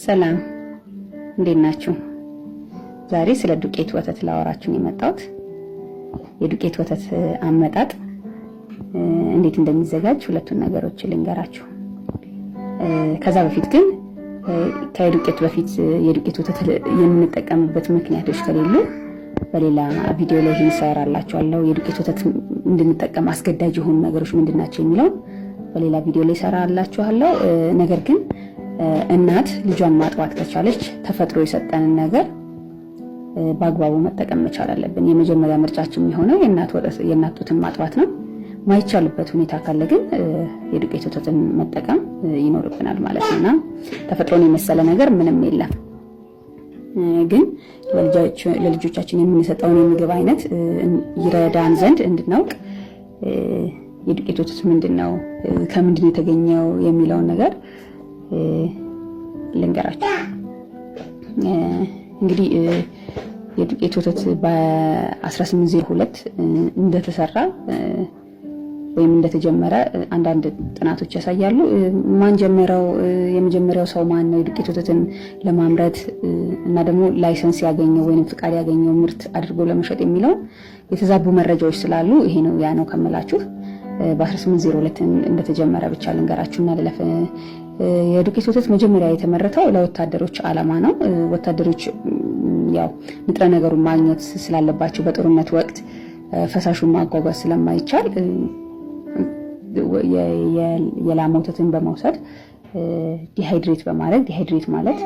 ሰላም እንዴት ናችሁ? ዛሬ ስለ ዱቄት ወተት ላወራችሁ የመጣሁት የዱቄት ወተት አመጣጥ እንዴት እንደሚዘጋጅ ሁለቱን ነገሮች ልንገራችሁ። ከዛ በፊት ግን ከዱቄት በፊት የዱቄት ወተት የምንጠቀምበት ምክንያቶች ከሌሉ በሌላ ቪዲዮ ላይ እንሰራላችኋለሁ። የዱቄት ወተት እንድንጠቀም አስገዳጅ የሆኑ ነገሮች ምንድናቸው የሚለው በሌላ ቪዲዮ ላይ እንሰራላችኋለሁ። ነገር ግን እናት ልጇን ማጥባት ከቻለች ተፈጥሮ የሰጠንን ነገር በአግባቡ መጠቀም መቻል አለብን። የመጀመሪያ ምርጫችን የሚሆነው የእናት ጡትን ማጥባት ነው። ማይቻልበት ሁኔታ ካለ ግን የዱቄት ወተትን መጠቀም ይኖርብናል ማለት ነውና ተፈጥሮን የመሰለ ነገር ምንም የለም። ግን ለልጆቻችን የምንሰጠውን የምግብ አይነት ይረዳን ዘንድ እንድናውቅ የዱቄት ወተት ምንድነው፣ ከምንድነው የተገኘው የሚለውን ነገር ልንገራችሁ። እንግዲህ የዱቄት ወተት በ1802 እንደተሰራ ወይም እንደተጀመረ አንዳንድ ጥናቶች ያሳያሉ። ማን ጀመረው፣ የመጀመሪያው ሰው ማን ነው የዱቄት ወተትን ለማምረት እና ደግሞ ላይሰንስ ያገኘው ወይም ፍቃድ ያገኘው ምርት አድርጎ ለመሸጥ የሚለው የተዛቡ መረጃዎች ስላሉ ይሄ ነው ያ ነው ከመላችሁ በ1802 እንደተጀመረ ብቻ ልንገራችሁና ለለፈ። የዱቄት ወተት መጀመሪያ የተመረተው ለወታደሮች ዓላማ ነው። ወታደሮች ያው ንጥረ ነገሩን ማግኘት ስላለባቸው በጦርነት ወቅት ፈሳሹን ማጓጓዝ ስለማይቻል የላም ወተትን በመውሰድ ዲሃይድሬት በማድረግ ዲሃይድሬት ማለት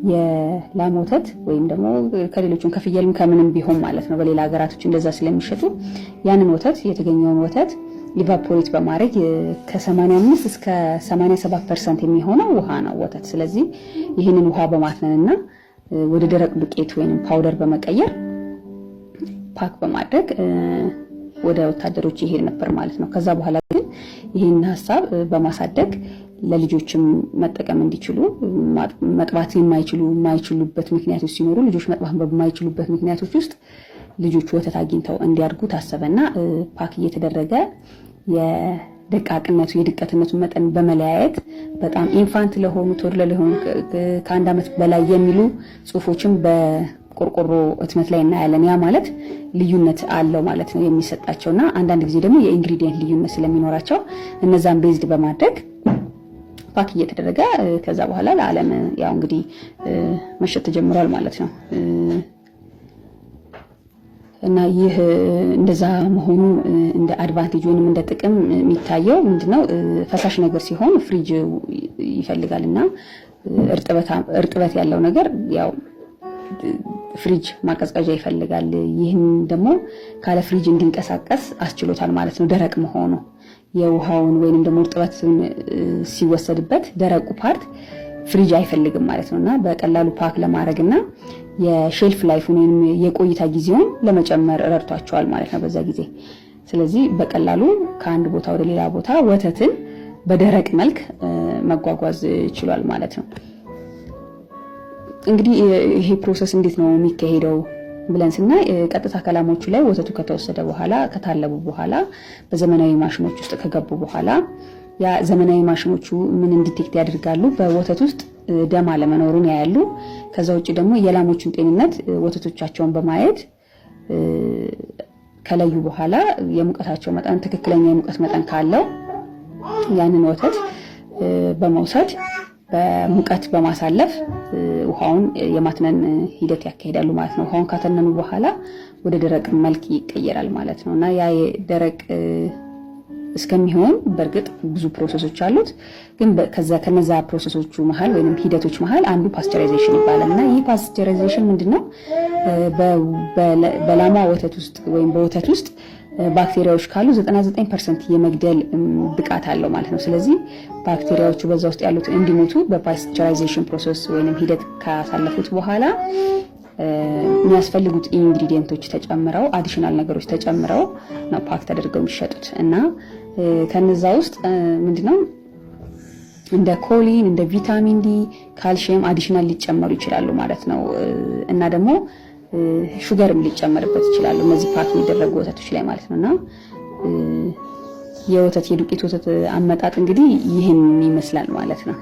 የላም ወተት ወይም ደግሞ ከሌሎችም ከፍየልም ከምንም ቢሆን ማለት ነው። በሌላ ሀገራቶች እንደዛ ስለሚሸጡ ያንን ወተት የተገኘውን ወተት ኢቫፖሬት በማድረግ ከ85 እስከ 87% የሚሆነው ውሃ ነው ወተት። ስለዚህ ይህንን ውሃ በማትነንና ወደ ደረቅ ዱቄት ወይም ፓውደር በመቀየር ፓክ በማድረግ ወደ ወታደሮች ይሄድ ነበር ማለት ነው። ከዛ በኋላ ግን ይህን ሐሳብ በማሳደግ ለልጆችም መጠቀም እንዲችሉ መጥባት የማይችሉበት ምክንያቶች ሲኖሩ ልጆች መጥባት በማይችሉበት ምክንያቶች ውስጥ ልጆች ወተት አግኝተው እንዲያድጉ ታሰበና ፓክ እየተደረገ የድቀትነቱ መጠን በመለያየት በጣም ኢንፋንት ለሆኑ ቶድለር ለሆኑ ከአንድ ዓመት በላይ የሚሉ ጽሁፎችን በቆርቆሮ ህትመት ላይ እናያለን። ያ ማለት ልዩነት አለው ማለት ነው የሚሰጣቸውና አንዳንድ ጊዜ ደግሞ የኢንግሪዲየንት ልዩነት ስለሚኖራቸው እነዛን ቤዝድ በማድረግ ፓክ እየተደረገ ከዛ በኋላ ለዓለም ያው እንግዲህ መሸጥ ተጀምሯል ማለት ነው። እና ይህ እንደዛ መሆኑ እንደ አድቫንቴጅ ወይንም እንደ ጥቅም የሚታየው ምንድነው ፈሳሽ ነገር ሲሆን ፍሪጅ ይፈልጋልና እርጥበት ያለው ነገር ያው ፍሪጅ ማቀዝቀዣ ይፈልጋል። ይህን ደግሞ ካለ ፍሪጅ እንዲንቀሳቀስ አስችሎታል ማለት ነው። ደረቅ መሆኑ የውሃውን ወይንም ደግሞ እርጥበት ሲወሰድበት ደረቁ ፓርት ፍሪጅ አይፈልግም ማለት ነውና በቀላሉ ፓክ ለማድረግና የሼልፍ ላይፉን ወይም የቆይታ ጊዜውን ለመጨመር ረድቷቸዋል ማለት ነው በዛ ጊዜ። ስለዚህ በቀላሉ ከአንድ ቦታ ወደ ሌላ ቦታ ወተትን በደረቅ መልክ መጓጓዝ ይችላል ማለት ነው። እንግዲህ ይሄ ፕሮሰስ እንዴት ነው የሚካሄደው ብለን ስናይ ቀጥታ ከላሞቹ ላይ ወተቱ ከተወሰደ በኋላ ከታለቡ በኋላ በዘመናዊ ማሽኖች ውስጥ ከገቡ በኋላ ያ ዘመናዊ ማሽኖቹ ምን ዲቴክት ያደርጋሉ? በወተት ውስጥ ደም አለመኖሩን ያያሉ። ከዛ ውጪ ደግሞ የላሞቹን ጤንነት ወተቶቻቸውን በማየት ከለዩ በኋላ የሙቀታቸው መጠን ትክክለኛ የሙቀት መጠን ካለው ያንን ወተት በመውሰድ በሙቀት በማሳለፍ ውሃውን የማትነን ሂደት ያካሂዳሉ ማለት ነው። ውሃውን ካተነኑ በኋላ ወደ ደረቅ መልክ ይቀየራል ማለት ነውና ያ ደረቅ እስከሚሆን በርግጥ ብዙ ፕሮሰሶች አሉት። ግን ከነዛ ፕሮሰሶቹ መሃል ወይንም ሂደቶች መሃል አንዱ ፓስቸራይዜሽን ይባላልና ይህ ፓስቸራይዜሽን ምንድነው? በላማ ወተት ውስጥ ወይም በወተት ውስጥ ባክቴሪያዎች ካሉ 99% የመግደል ብቃት አለው ማለት ነው። ስለዚህ ባክቴሪያዎቹ በዛ ውስጥ ያሉት እንዲሞቱ በፓስቸራይዜሽን ፕሮሰስ ወይንም ሂደት ካሳለፉት በኋላ የሚያስፈልጉት ኢንግሪዲየንቶች ተጨምረው አዲሽናል ነገሮች ተጨምረው ነው ፓክ ተደርገው የሚሸጡት እና ከነዛ ውስጥ ምንድነው እንደ ኮሊን እንደ ቪታሚን ዲ ካልሲየም አዲሽናል ሊጨመሩ ይችላሉ ማለት ነው። እና ደግሞ ሹገርም ሊጨመርበት ይችላል እነዚህ ፓክ የሚደረጉ ወተቶች ላይ ማለት ነውና የወተት የዱቄት ወተት አመጣጥ እንግዲህ ይህን ይመስላል ማለት ነው።